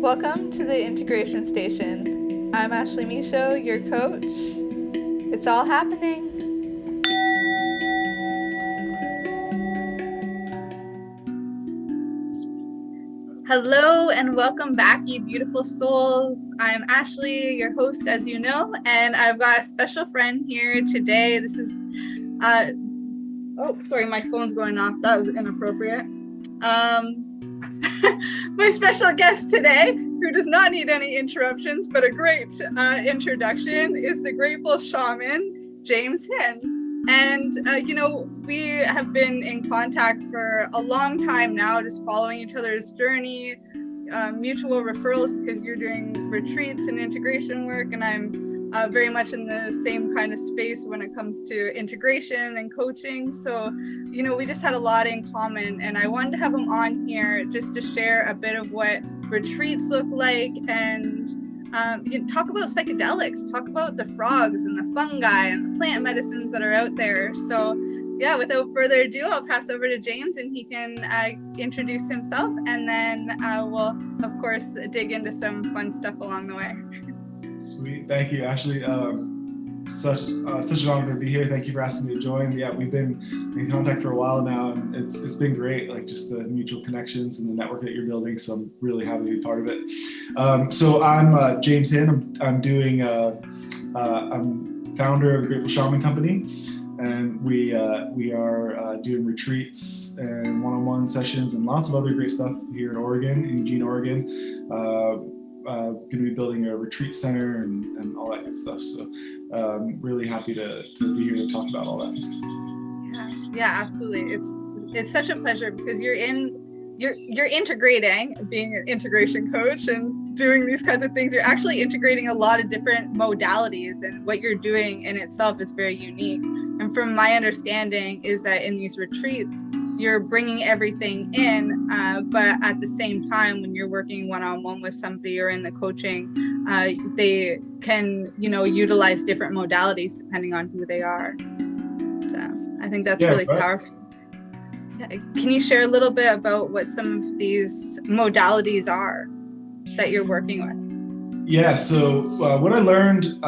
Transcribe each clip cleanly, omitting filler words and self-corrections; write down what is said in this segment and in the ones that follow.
Welcome to the Integration Station. I'm Ashley Michaud, your coach. It's all happening. Hello and welcome back, you beautiful souls. I'm Ashley, your host, as you know, and I've got a special friend here today. This is, oh, sorry, my phone's going off. That was inappropriate. My special guest today, who does not need any interruptions, but a great introduction, is the Grateful Shaman, James Hin. And, we have been in contact for a long time now, just following each other's journey, mutual referrals, because you're doing retreats and integration work, and I'm very much in the same kind of space when it comes to integration and coaching. So, we just had a lot in common, and I wanted to have him on here just to share a bit of what retreats look like, and talk about psychedelics, talk about the frogs and the fungi and the plant medicines that are out there. So yeah, without further ado, I'll pass over to James and he can introduce himself, and then we'll of course dig into some fun stuff along the way. Sweet, thank you, Ashley. Such an honor to be here. Thank you for asking me to join. Yeah, we've been in contact for a while now, and it's been great, like just the mutual connections and the network that you're building. So I'm really happy to be part of it. So I'm James Hin. I'm founder of Grateful Shaman Company, and we are doing retreats and one-on-one sessions and lots of other great stuff here in Oregon, in Eugene, Oregon. Going to be building a retreat center and all that good stuff. So really happy to be here to talk about all that. Yeah, absolutely. It's such a pleasure because you're integrating, being an integration coach and doing these kinds of things. You're actually integrating a lot of different modalities, and what you're doing in itself is very unique. And from my understanding is that in these retreats, you're bringing everything in, but at the same time, when you're working one-on-one with somebody or in the coaching, they can, utilize different modalities depending on who they are. So I think that's really powerful. Yeah. Can you share a little bit about what some of these modalities are that you're working with? Yeah, so what I learned,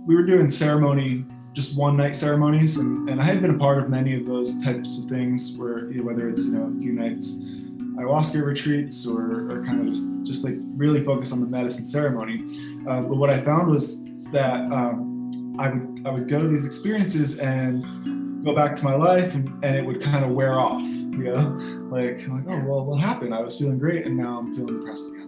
we were doing ceremony, just one night ceremonies, and I had been a part of many of those types of things where, whether it's, a few nights ayahuasca retreats or kind of just like really focus on the medicine ceremony. But what I found was that I would go to these experiences and go back to my life and it would kind of wear off, like, I'm like, oh, well, what happened? I was feeling great and now I'm feeling depressed again.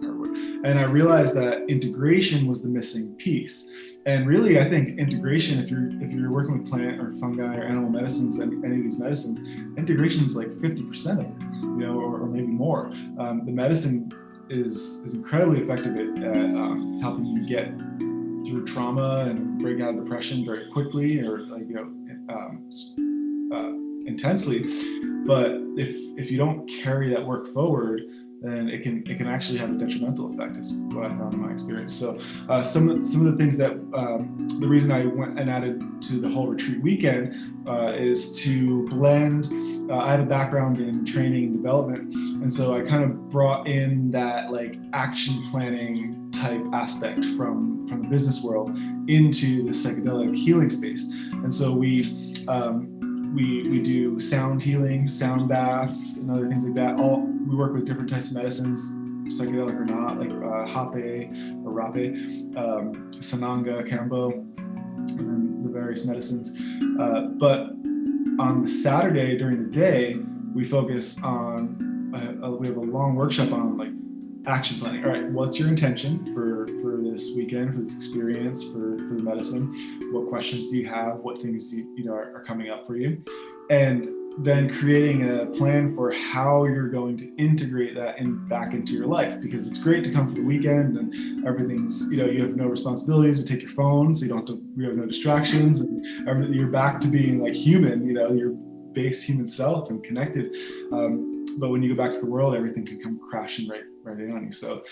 And I realized that integration was the missing piece. And really, I think integration, if you're working with plant or fungi or animal medicines, any of these medicines, integration is like 50% of it, or maybe more. The medicine is incredibly effective at helping you get through trauma and break out of depression very quickly, or intensely. But if you don't carry that work forward, then it can actually have a detrimental effect, is what I found in my experience. So some of the things that the reason I went and added to the whole retreat weekend is to blend. I have a background in training and development, and so I kind of brought in that like action planning type aspect from the business world into the psychedelic healing space. And so we do sound healing, sound baths, and other things like that. We work with different types of medicines, psychedelic or not, like hape or rape, sananga, kambo, and then the various medicines. But on the Saturday during the day, we focus on, we have a long workshop on like action planning. All right, what's your intention for this weekend, for this experience, for the medicine? What questions do you have? What things are coming up for you? And then creating a plan for how you're going to integrate that back into your life, because it's great to come for the weekend and everything's, you have no responsibilities. We take your phone, so we have no distractions, and you're back to being like human, your base human self and connected. But when you go back to the world, everything can come crashing right in on you. So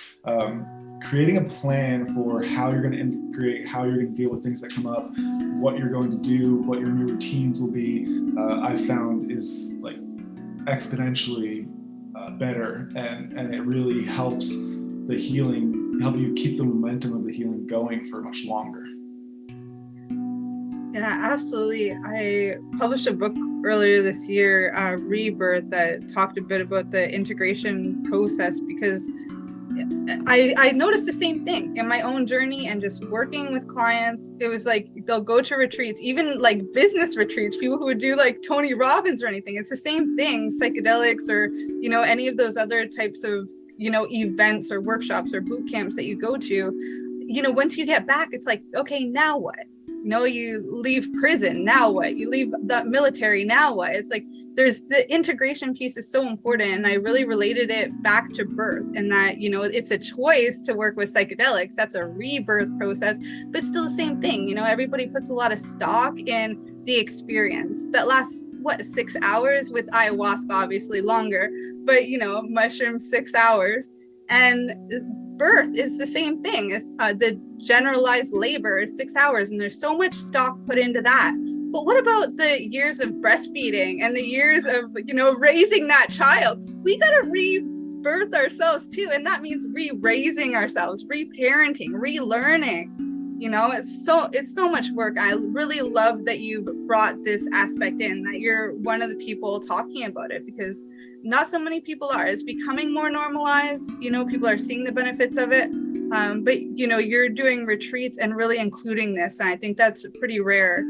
creating a plan for how you're going to integrate, how you're going to deal with things that come up, what you're going to do, what your new routines will be, I've found is like exponentially better, and it really helps the healing, help you keep the momentum of the healing going for much longer. Yeah, absolutely. I published a book earlier this year, Rebirth, that talked a bit about the integration process, because I noticed the same thing in my own journey and just working with clients. It was like, they'll go to retreats, even like business retreats, people who would do like Tony Robbins or anything. It's the same thing, psychedelics, or, you know, any of those other types of, you know, events or workshops or boot camps that you go to. You know, once you get back, it's like, okay, now what? You know, you leave prison, now what? You leave the military, now what? It's like, there's the integration piece is so important. And I really related it back to birth, and that, you know, it's a choice to work with psychedelics. That's a rebirth process, but still the same thing. You know, everybody puts a lot of stock in the experience that lasts, what, 6 hours, with ayahuasca, obviously longer, but, you know, mushrooms, 6 hours. And birth is the same thing as the generalized labor is 6 hours, and there's so much stock put into that. But what about the years of breastfeeding and the years of, you know, raising that child? We got to rebirth ourselves too, and that means re-raising ourselves, reparenting, relearning. You know, it's so much work. I really love that you've brought this aspect in, that you're one of the people talking about it, because not so many people are. It's becoming more normalized. You know, people are seeing the benefits of it. But, you know, you're doing retreats and really including this. And I think that's pretty rare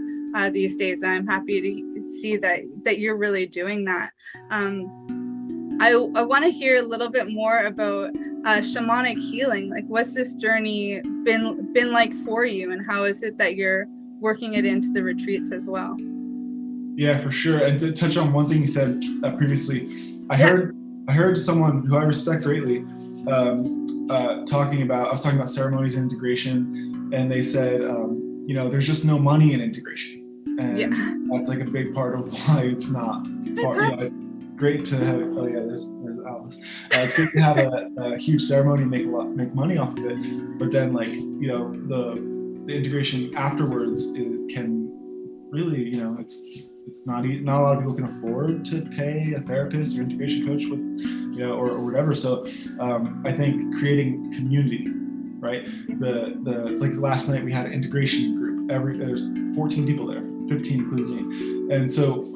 these days. And I'm happy to see that you're really doing that. I want to hear a little bit more about shamanic healing. Like, what's this journey been like for you, and how is it that you're working it into the retreats as well? Yeah, for sure. And to touch on one thing you said previously, I heard someone who I respect greatly talking about ceremonies and integration, and they said, you know, there's just no money in integration, and that's like a big part of why it's not part. You know, it's great to have. Oh yeah, there's Alice. It's great to have a huge ceremony and make money off of it, but then, like, you know, the integration afterwards, it can really, you know, it's not a lot of people can afford to pay a therapist or integration coach with, you know, or whatever. So I think creating community, right? It's like last night we had an integration group. There's 14 people there, 15 including me, and so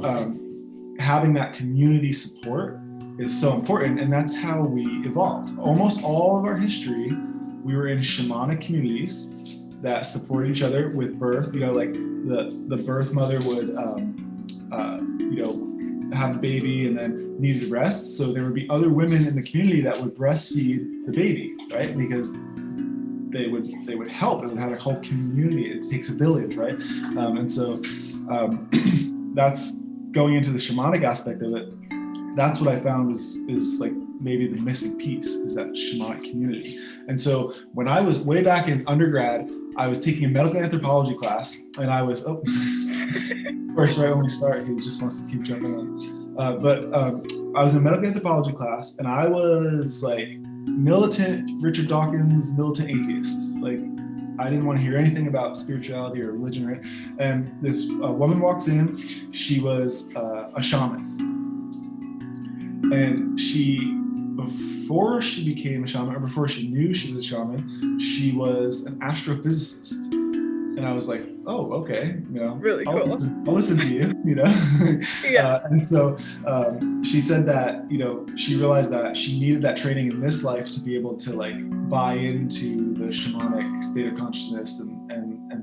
having that community support is so important, and that's how we evolved. Almost all of our history, we were in shamanic communities that support each other with birth. You know, like the birth mother would, you know, have a baby and then needed rest. So there would be other women in the community that would breastfeed the baby, right? Because they would help. It would have a whole community. It takes a village, right? And so that's going into the shamanic aspect of it. That's what I found is like maybe the missing piece, is that shamanic community. And so when I was way back in undergrad, I was taking a medical anthropology class, and I was, of course, right when we start, he just wants to keep jumping on. But I was in a medical anthropology class, and I was like militant Richard Dawkins, militant atheist. Like, I didn't want to hear anything about spirituality or religion, right? And this woman walks in. She was a shaman. And before she became a shaman, or before she knew she was a shaman, she was an astrophysicist. And I was like, oh, okay, you know, really cool. I'll listen to you, you know? Yeah. And so she said that, you know, she realized that she needed that training in this life to be able to like buy into the shamanic state of consciousness and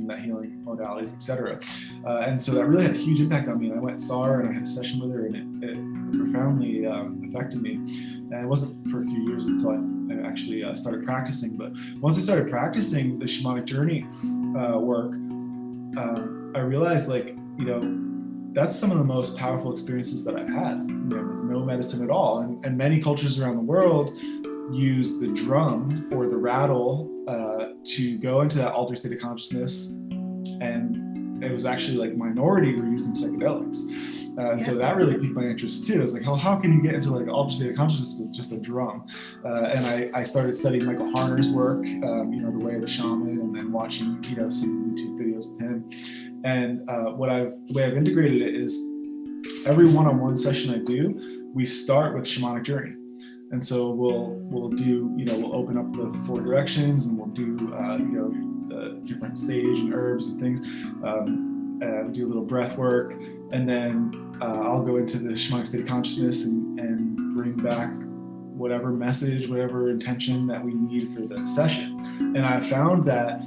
the healing modalities, etc. And so that really had a huge impact on me. And I went and saw her, and I had a session with her, and it profoundly affected me. And it wasn't for a few years until I actually started practicing. But once I started practicing the shamanic journey work, I realized, like, you know, that's some of the most powerful experiences that I've had, you know, with no medicine at all. And many cultures around the world use the drum or the rattle to go into that altered state of consciousness. And it was actually like minority were using psychedelics. And so that really piqued my interest too. I was like, how can you get into like altered state of consciousness with just a drum? And I started studying Michael Harner's work, you know, The Way of the Shaman, and then watching, you know, some YouTube videos with him. And the way I've integrated it is every one-on-one session I do, we start with shamanic journey. And so we'll do, you know, we'll open open up the 4 directions, and we'll do the different sage and herbs and things. Do a little breath work, and then I'll go into the shamanic state of consciousness and bring back whatever message, whatever intention that we need for the session. And I found that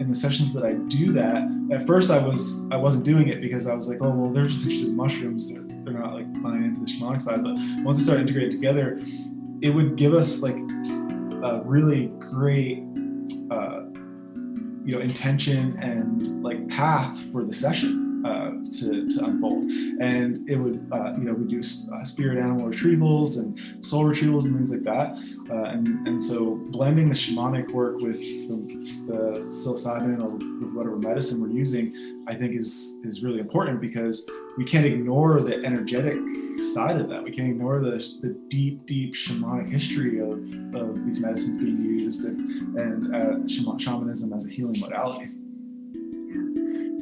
in the sessions that I do that, at first I wasn't doing it because I was like, oh, well, they're just interested in mushrooms. They're not like buying into the shamanic side. But once I started integrating together, it would give us like a really great intention and like path for the session to unfold. And it would we do spirit animal retrievals and soul retrievals and things like that, and so blending the shamanic work with the psilocybin or with whatever medicine we're using, I think is really important, because we can't ignore the energetic side of that. We can't ignore the deep shamanic history of these medicines being used and shamanism as a healing modality.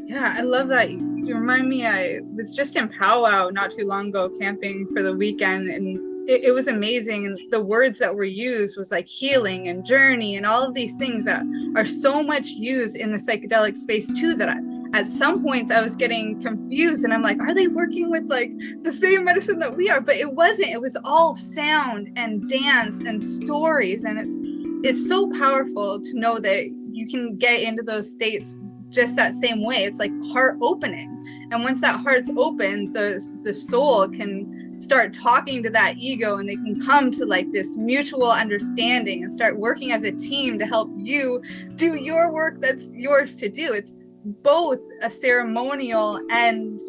Yeah, I love that. You remind me, I was just in powwow not too long ago, camping for the weekend, and it was amazing. And the words that were used was like healing and journey and all of these things that are so much used in the psychedelic space too, that at some points I was getting confused, and I'm like, are they working with like the same medicine that we are? But it wasn't. It was all sound and dance and stories, and it's so powerful to know that you can get into those states just that same way. It's like heart opening, and once that heart's open, the soul can start talking to that ego, and they can come to like this mutual understanding and start working as a team to help you do your work that's yours to do. It's both a ceremonial and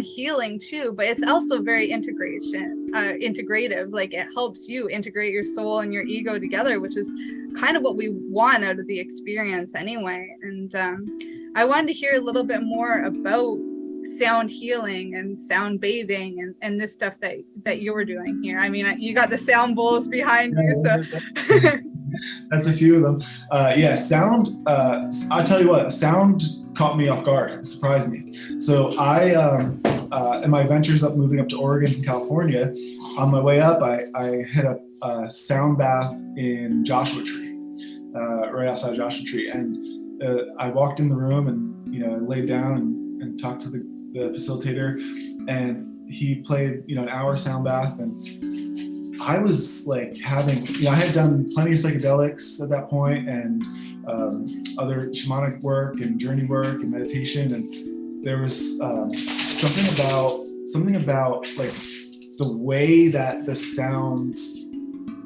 healing too, but it's also very integrative. Like it helps you integrate your soul and your ego together, which is kind of what we want out of the experience anyway. And I wanted to hear a little bit more about sound healing and sound bathing and this stuff that you were doing here. I mean, you got the sound bowls behind you, so that's a few of them. Sound, I'll tell you what, sound caught me off guard. It surprised me. So I, in my ventures moving up to Oregon from California, on my way up, I hit a sound bath in Joshua Tree, right outside of Joshua Tree. And I walked in the room and, laid down and talked to the facilitator, and he played, an hour sound bath. And I was like having, I had done plenty of psychedelics at that point, and other shamanic work and journey work and meditation. And there was something about like the way that the sounds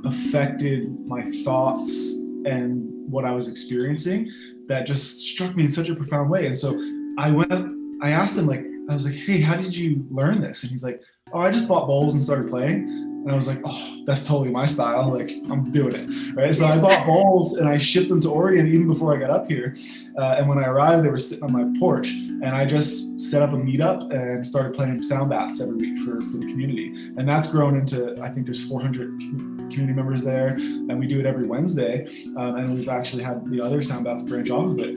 affected my thoughts and what I was experiencing that just struck me in such a profound way. And so I asked him, I was like, hey, how did you learn this? And he's like, oh, I just bought bowls and started playing. And I was like, oh, that's totally my style. Like, I'm doing it, right? So I bought bowls and I shipped them to Oregon even before I got up here. And when I arrived, they were sitting on my porch. And I just set up a meetup and started playing sound baths every week for the community. And that's grown into, I think there's 400 community members there. And we do it every Wednesday. And we've actually had the other sound baths branch off of it.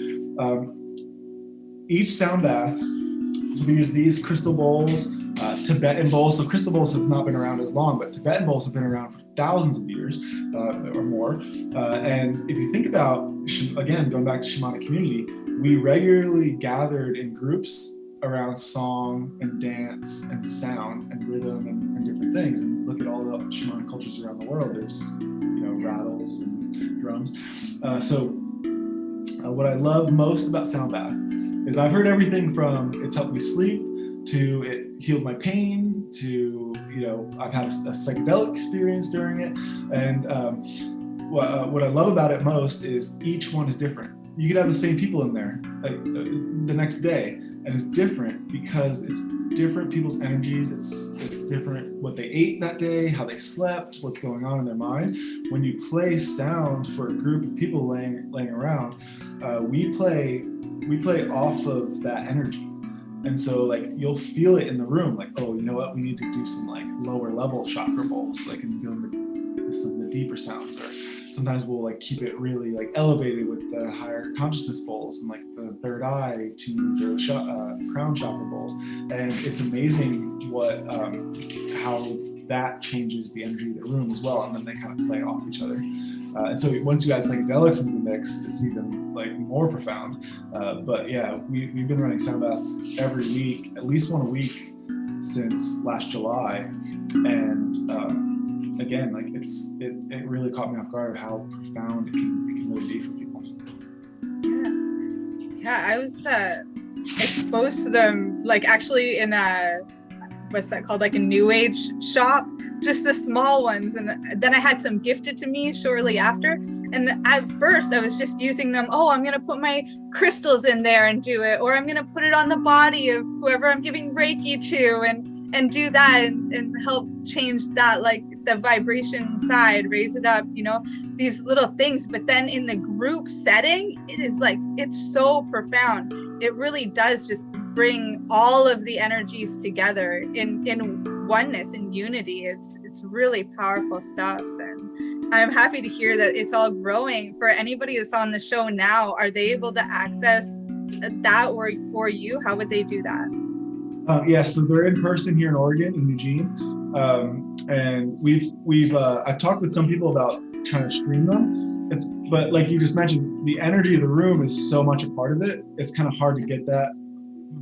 Each sound bath, so we use these crystal bowls, Tibetan bowls. So crystal bowls have not been around as long, but Tibetan bowls have been around for thousands of years or more. And if you think about, again, going back to shamanic community, we regularly gathered in groups around song and dance and sound and rhythm and different things. And look at all the shamanic cultures around the world. There's, rattles and drums. What I love most about sound bath is I've heard everything from it's helped me sleep, to it healed my pain, to, I've had a psychedelic experience during it. And what I love about it most is each one is different. You could have the same people in there the next day, and it's different because it's different people's energies. It's different what they ate that day, how they slept, what's going on in their mind. When you play sound for a group of people laying around, we play off of that energy. And so you'll feel it in the room, oh, you know what, we need to do some lower level chakra bowls, and doing some of the deeper sounds. Or sometimes we'll keep it really elevated with the higher consciousness bowls and the third eye tuned or crown chakra bowls. And it's amazing what how that changes the energy of the room as well. And then they kind of play off each other. And so once you add psychedelics into the mix, it's even like more profound. But yeah, we've been running sound baths every week, at least one a week since last July. And again, like it really caught me off guard how profound it can really be for people. Yeah, I was exposed to them like actually in a, what's that called, like a new age shop, just the small ones, and then I had some gifted to me shortly after. And at first I was just using them, oh, I'm gonna put my crystals in there and do it, or I'm gonna put it on the body of whoever I'm giving Reiki to, and do that and help change that, like the vibration inside, raise it up, you know, these little things. But then in the group setting, it is like, it's so profound. It really does just bring all of the energies together in oneness and unity. It's really powerful stuff, and I'm happy to hear that it's all growing. For anybody that's on the show now, are they able to access that, or you? How would they do that? Yeah, so they're in person here in Oregon, in Eugene, and I've talked with some people about trying to stream them. But like you just mentioned, the energy of the room is so much a part of it. It's kind of hard to get that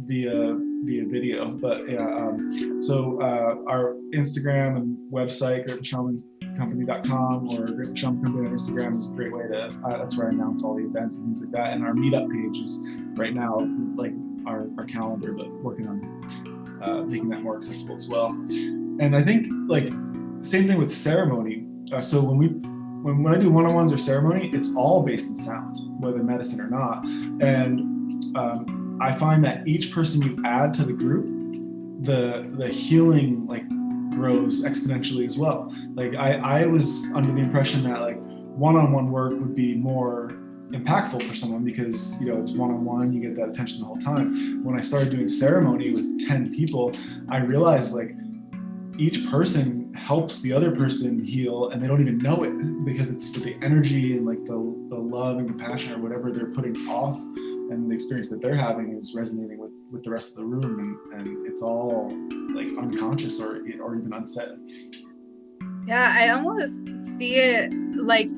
via video. But yeah, so our Instagram and website, GratefulShamanCompany.com, or Grateful Shaman Company on Instagram is a great way to. That's where I announce all the events and things like that. And our meetup page is right now like our calendar, but working on making that more accessible as well. And I think like same thing with ceremony. So when I do one-on-ones or ceremony, it's all based in sound, whether medicine or not. And I find that each person you add to the group, the healing like grows exponentially as well. Like I was under the impression that like one-on-one work would be more impactful for someone because, you know, it's one-on-one, you get that attention the whole time. When I started doing ceremony with 10 people, I realized like each person helps the other person heal, and they don't even know it because it's with the energy and like the love and compassion or whatever they're putting off, and the experience that they're having is resonating with the rest of the room, and it's all like unconscious or even unsaid. Yeah, I almost see it like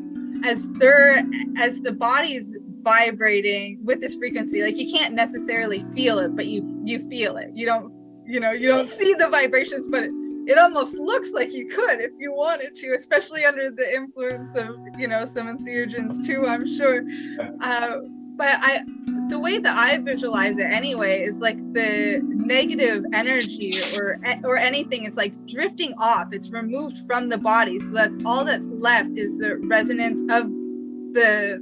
as the body's vibrating with this frequency. Like you can't necessarily feel it, but you feel it. You don't see the vibrations, but it almost looks like you could if you wanted to, especially under the influence of, you know, some entheogens too, I'm sure. But the way that I visualize it anyway is like the negative energy or anything, it's like drifting off. It's removed from the body, so that's all that's left is the resonance of the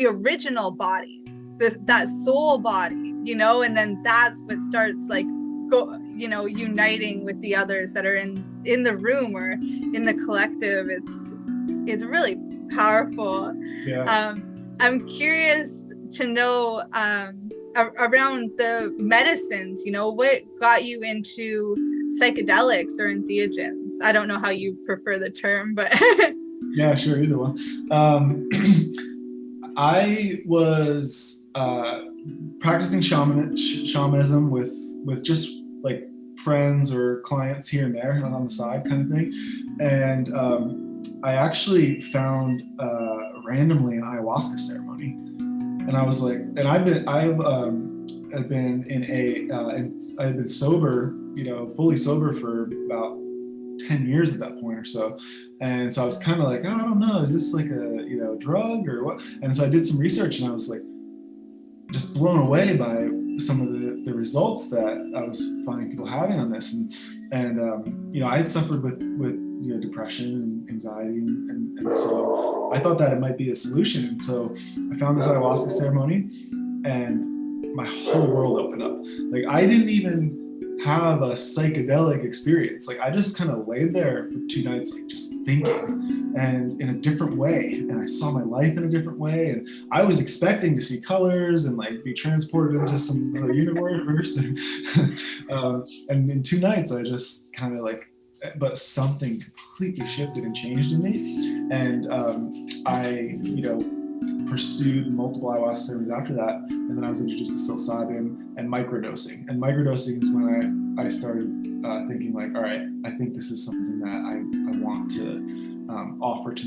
original body, that soul body, you know. And then that's what starts like uniting with the others that are in the room or in the collective. It's really powerful. Yeah. I'm curious to know around the medicines, you know, what got you into psychedelics or entheogens? I don't know how you prefer the term, but yeah, sure, either one. I was practicing shamanism with just like friends or clients here and there on the side kind of thing. And I actually found randomly an ayahuasca ceremony. And I was like, and I've been I've been sober, you know, fully sober for about 10 years at that point or so. And so I was kind of like, oh, I don't know, is this like a, you know, drug or what? And so I did some research and I was like, just blown away by some of the results that I was finding people having on this. And you know, I had suffered with you know, depression and anxiety, and so I thought that it might be a solution. And so I found this ayahuasca ceremony, and my whole world opened up. Like I didn't even have a psychedelic experience. Like I just kind of laid there for 2 nights, like just thinking, and in a different way. And I saw my life in a different way. And I was expecting to see colors and like be transported into some other universe. And in 2 nights, I just kind of like, but something completely shifted and changed in me. And I, you know, pursued multiple ayahuasca ceremonies after that, and then I was introduced to psilocybin and microdosing. And microdosing is when I started thinking like, all right, I think this is something that I want to offer to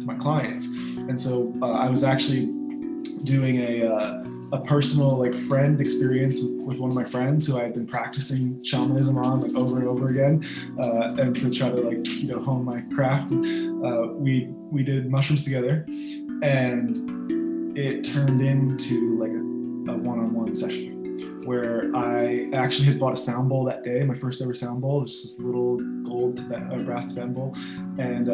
my clients. And so I was actually doing a personal like friend experience with one of my friends who I had been practicing shamanism on like over and over again, and to try to like, you know, hone my craft. We did mushrooms together, and it turned into like a one-on-one session where I actually had bought a sound bowl that day, my first ever sound bowl. It was just this little gold brass Tibetan bowl, and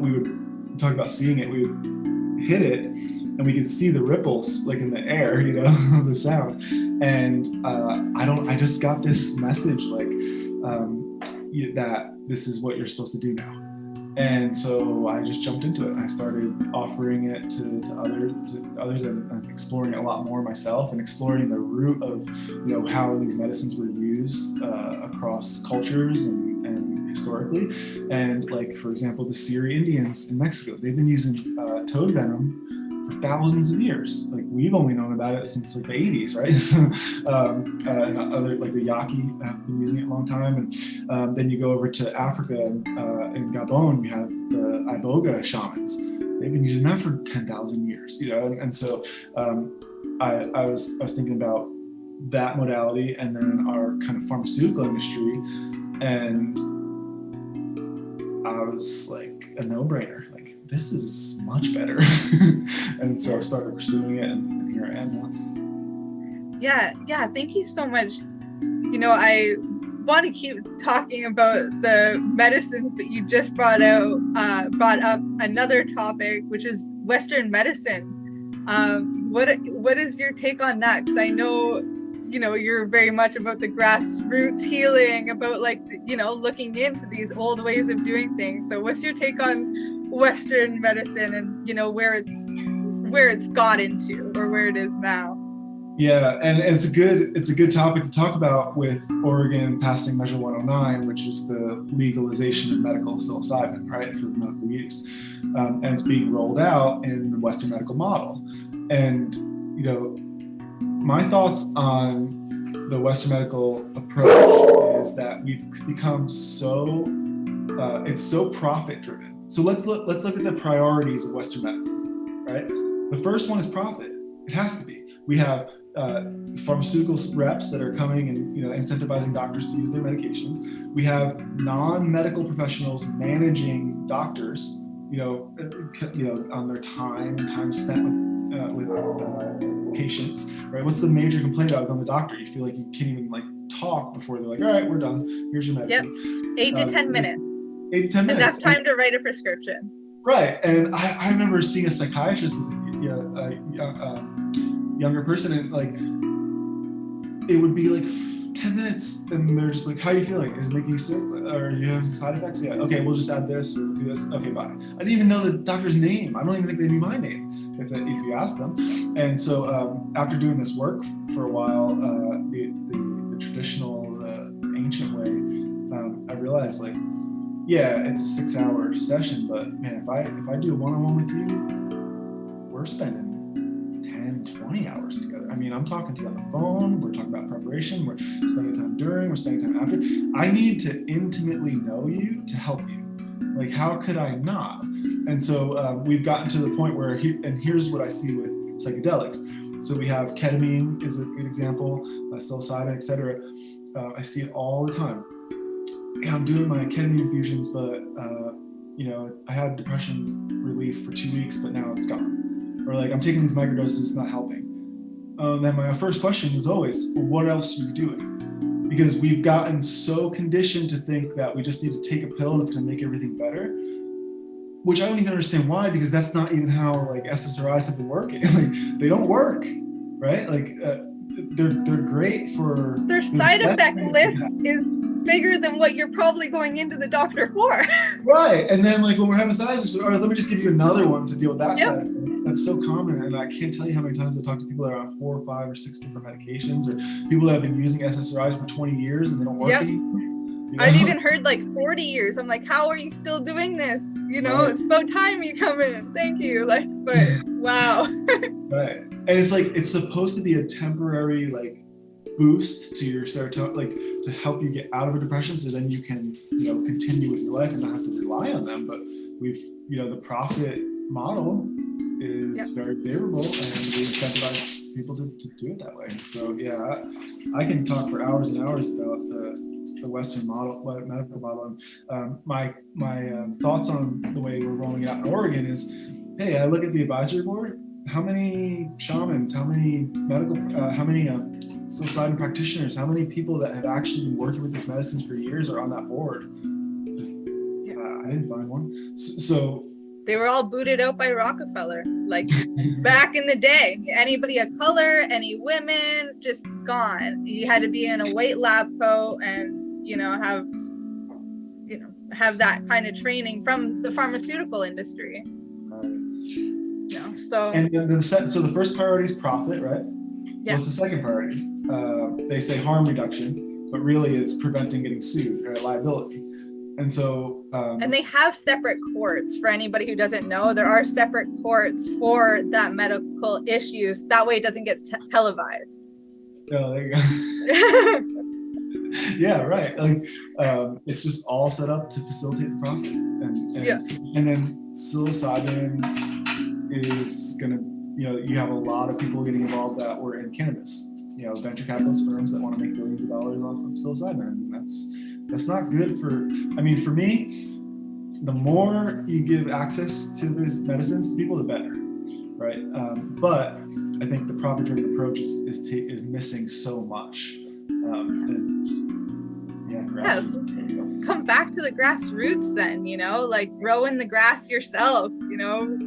we would talk about seeing it. We would hit it, and we could see the ripples like in the air, you know, of the sound. And I just got this message like that this is what you're supposed to do now. And so I just jumped into it, and I started offering it to others and exploring it a lot more myself, and exploring the root of, you know, how these medicines were used across cultures and historically. And like, for example, the Seri Indians in Mexico, they've been using toad venom for thousands of years. Like, we've only known about it since like the 80s, right? So, and other like the Yaqui have been using it a long time. And then you go over to Africa, in Gabon, we have the Iboga shamans. They've been using that for 10,000 years, you know? And so I was thinking about that modality, and then our kind of pharmaceutical industry, and I was like, a no-brainer. Like, this is much better. And so I started pursuing it, and here I am now. Yeah, thank you so much. You know, I want to keep talking about the medicines, but you just brought up another topic, which is Western medicine. What is your take on that? Because I know, you know, you're very much about the grassroots healing, about like, you know, looking into these old ways of doing things. So what's your take on Western medicine, and, you know, where it's got into, or where it is now? Yeah, and it's a good topic to talk about, with Oregon passing Measure 109, which is the legalization of medical psilocybin, right, for medical use, and it's being rolled out in the Western medical model. And, you know, my thoughts on the Western medical approach is that we've become so it's so profit driven. So let's look at the priorities of Western medical, right? The first one is profit. It has to be. We have pharmaceutical reps that are coming and, you know, incentivizing doctors to use their medications. We have non-medical professionals managing doctors, you know, on their time spent with patients, right? What's the major complaint about going to the doctor? You feel like you can't even like talk before they're like, all right, we're done. Here's your medicine. Yep. 8 to 10 minutes. 8 to 10 minutes. And that's time to write a prescription. Right. And I remember seeing a psychiatrist as a younger person, and like, it would be like 10 minutes, and they're just like, how are you feeling? Is it making you sick? Or you have side effects? Yeah. Okay, we'll just add this or do this. Okay, bye. I didn't even know the doctor's name. I don't even think they knew my name if you asked them. And so after doing this work for a while, the traditional, the ancient way, I realized, like, yeah, it's a 6-hour session, but man, if I do a one-on-one with you, we're spending 10-20 hours together. I mean, I'm talking to you on the phone, we're talking about preparation, we're spending time during, we're spending time after. I need to intimately know you to help you. Like, how could I not? And so we've gotten to the point where, and here's what I see with psychedelics. So we have ketamine is a good example, psilocybin, etc. I see it all the time. Yeah, I'm doing my ketamine infusions, but you know, I had depression relief for 2 weeks, but now it's gone. Or like, I'm taking these microdoses, it's not helping. Then my first question is always, well, what else are you doing? Because we've gotten so conditioned to think that we just need to take a pill and it's going to make everything better, which I don't even understand why, because that's not even how like SSRIs have been working. Like, they don't work, right? Like they're great for their side effect list is bigger than what you're probably going into the doctor for. Right. And then like when we're having side effects, all right, let me just give you another one to deal with that Yep. side effect. That's so common. And I can't tell you how many times I talk to people that are on 4 or 5 or 6 different medications, or people that have been using SSRIs for 20 years and they don't work anymore. You know? I've even heard like 40 years. I'm like, how are you still doing this? You know, right. It's about time you come in. Thank you. Like, but wow. Right. And it's like, it's supposed to be a temporary like boost to your serotonin, like to help you get out of a depression, so then you can, you know, continue with your life and not have to rely on them. But the profit model is very favorable, and we incentivize people to do it that way. So yeah, I can talk for hours and hours about the Western model, medical model. My thoughts on the way we're rolling it out in Oregon is, hey, I look at the advisory board. How many shamans? How many medical? How many psilocybin practitioners? How many people that have actually been working with these medicines for years are on that board? I didn't find one. So they were all booted out by Rockefeller, like back in the day. Anybody of color, any women, just gone. You had to be in a white lab coat and have that kind of training from the pharmaceutical industry. So and then so the first priority is profit, right? Yeah. What's the second priority? They say harm reduction, but really it's preventing getting sued, right? Liability. And so and they have separate courts. For anybody who doesn't know, there are separate courts for that medical issues. That way it doesn't get televised. Oh, there you go. Yeah, right. Like it's just all set up to facilitate the profit. And then psilocybin is gonna, you have a lot of people getting involved that were in cannabis. Venture capitalist firms that want to make billions of dollars off of psilocybin. And that's not good for me. The more you give access to these medicines to people, the better, right? But I think the profit-driven approach is missing so much. Yes, come back to the grassroots then, like growing the grass yourself,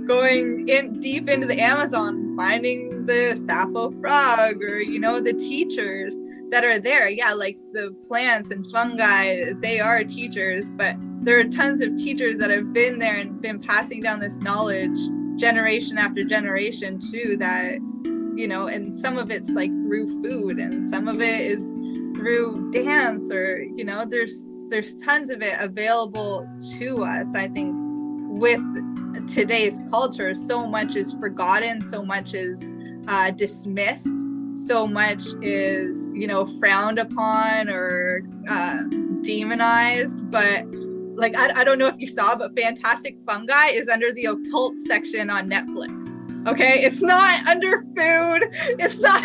going in deep into the Amazon, finding the Sappho frog, or, the teachers that are there. Yeah, like the plants and fungi, they are teachers, but there are tons of teachers that have been there and been passing down this knowledge generation after generation too, that, and some of it's like through food, and some of it is through dance, or, there's tons of it available to us. I think with today's culture, so much is forgotten, so much is dismissed, so much is, frowned upon or demonized. But like, I don't know if you saw, but Fantastic Fungi is under the occult section on Netflix. Okay, it's not under food. It's not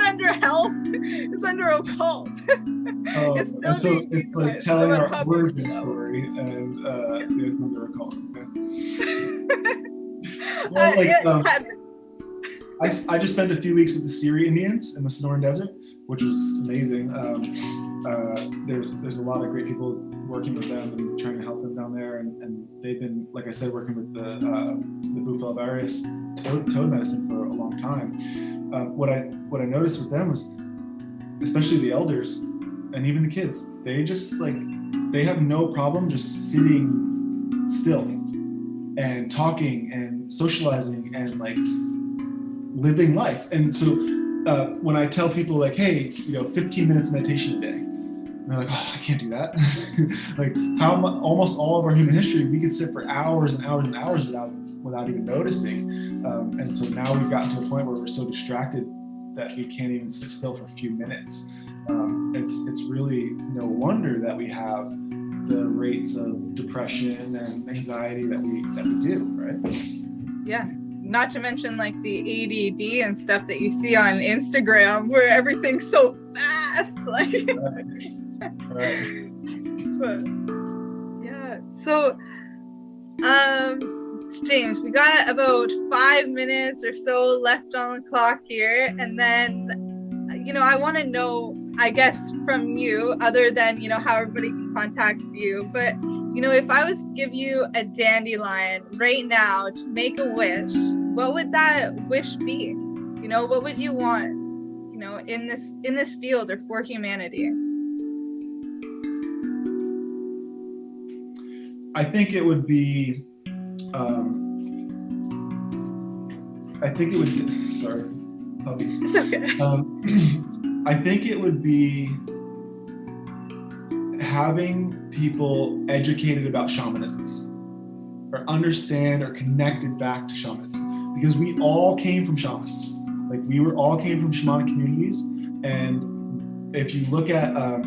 under health. It's under occult. And so it's like telling our origin story, and it's under occult. Well, I just spent a few weeks with the Seri Indians in the Sonoran Desert, which was amazing. There's a lot of great people working with them and trying to help them down there, and they've been, like I said, working with the Bufalvarius toad medicine for a long time. What I noticed with them was, especially the elders and even the kids, they just they have no problem just sitting still and talking and socializing and living life. And so when I tell people hey, 15 minutes meditation a day, and they're like, oh, I can't do that. Almost all of our human history, we could sit for hours and hours and hours without even noticing. And so now we've gotten to a point where we're so distracted that we can't even sit still for a few minutes. It's really no wonder that we have the rates of depression and anxiety that we do, right? Yeah. Not to mention the ADD and stuff that you see on Instagram, where everything's so fast. Right. But, yeah. So, James, we got about 5 minutes or so left on the clock here, and then, I want to know, I guess, from you, other than how everybody can contact you, but if I was to give you a dandelion right now to make a wish, what would that wish be? What would you want, in this field or for humanity? I think it would be, sorry, puppy. It's okay. I think it would be having people educated about shamanism, or understand or connected back to shamanism, because we all came from shamans. We all came from shamanic communities. And if you look at, I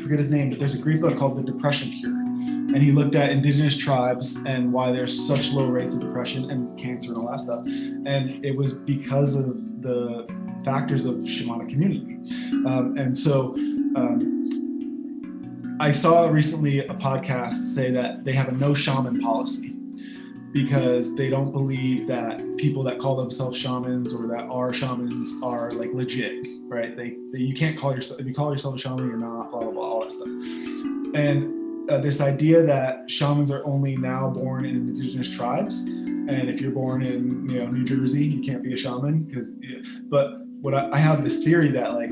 forget his name, but there's a great book called The Depression Cure. and he looked at indigenous tribes and why there's such low rates of depression and cancer and all that stuff. And it was because of the factors of shamanic community. And so I saw recently a podcast say that they have a no shaman policy because they don't believe that people that call themselves shamans or that are shamans are like legit, right? You can't call yourself, if you call yourself a shaman, you're not, blah, blah, blah, all that stuff. And this idea that shamans are only now born in indigenous tribes, and if you're born in New Jersey, you can't be a shaman. But what I have this theory that like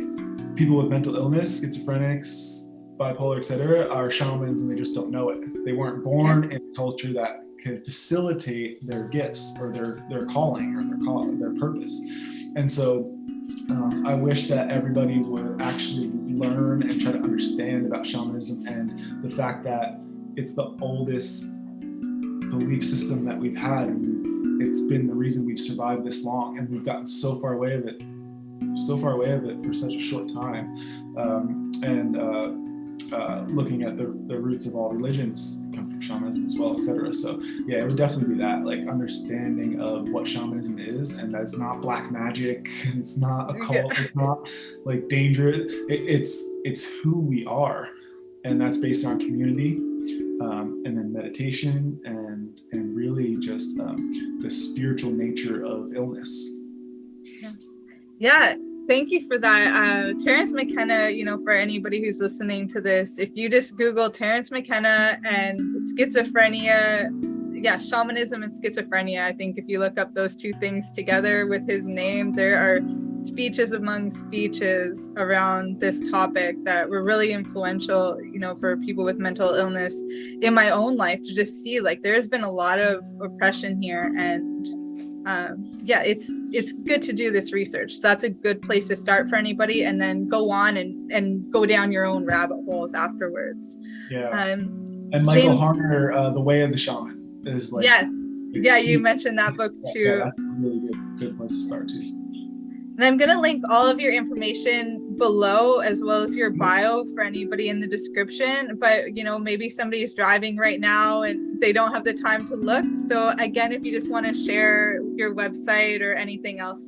people with mental illness, schizophrenics, bipolar, etc., are shamans and they just don't know it. They weren't born in a culture that can facilitate their gifts or their calling or their purpose. And so I wish that everybody would actually learn and try to understand about shamanism and the fact that it's the oldest belief system that we've had, and it's been the reason we've survived this long, and we've gotten so far away of it for such a short time. Looking at the roots of all religions come from shamanism as well, etc. So yeah, it would definitely be that, like, understanding of what shamanism is, and that it's not black magic, and it's not a cult, it's not like dangerous. It's who we are, and that's based on community, and then meditation, and really just the spiritual nature of illness. Yeah. Thank you for that. Terence McKenna, for anybody who's listening to this, if you just Google Terence McKenna and schizophrenia, shamanism and schizophrenia, I think if you look up those two things together with his name, there are speeches among speeches around this topic that were really influential, for people with mental illness in my own life, to just see like there's been a lot of oppression here, and it's good to do this research. So that's a good place to start for anybody, and then go on and go down your own rabbit holes afterwards. And Michael Harner, The Way of the Shaman is like, you mentioned that book too. That's a really good place to start too. And I'm going to link all of your information below, as well as your bio, for anybody in the description. But, maybe somebody is driving right now and they don't have the time to look. So again, if you just want to share your website or anything else.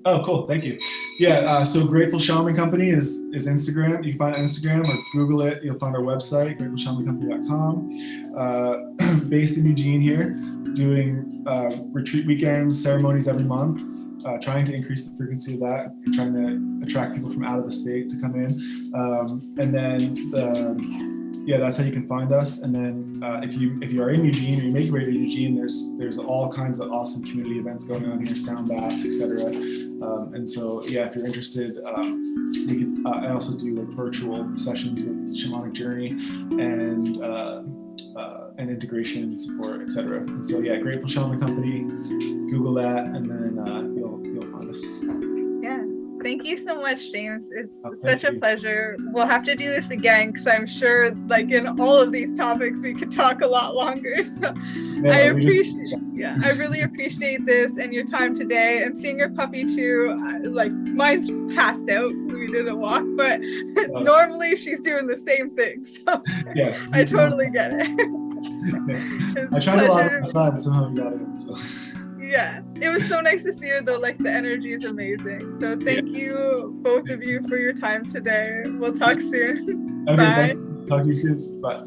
Oh, cool. Thank you. Yeah. So Grateful Shaman Company is Instagram. You can find it on Instagram or Google it. You'll find our website, gratefulshamancompany.com. Based in Eugene here, doing retreat weekends, ceremonies every month. Trying to increase the frequency of that, trying to attract people from out of the state to come in. And then, that's how you can find us. And then if you are in Eugene or you make your way to Eugene, there's all kinds of awesome community events going on here, sound baths, etc. And so, if you're interested, I also do like virtual sessions with Shamanic Journey and integration support, etc. And so, Grateful Shaman Company, Google that, and then you'll find us. Yeah. Thank you so much, James. It's such a pleasure. We'll have to do this again, because I'm sure, like, in all of these topics, we could talk a lot longer. So I really appreciate this and your time today, and seeing your puppy too. Like, mine's passed out because we did a walk, but normally she's doing the same thing. So I totally get it. I tried to walk outside and somehow we got it. So. Yeah, it was so nice to see her though. Like, the energy is amazing. So thank you, both of you, for your time today. We'll talk soon. Okay, bye. Talk to you soon. Bye.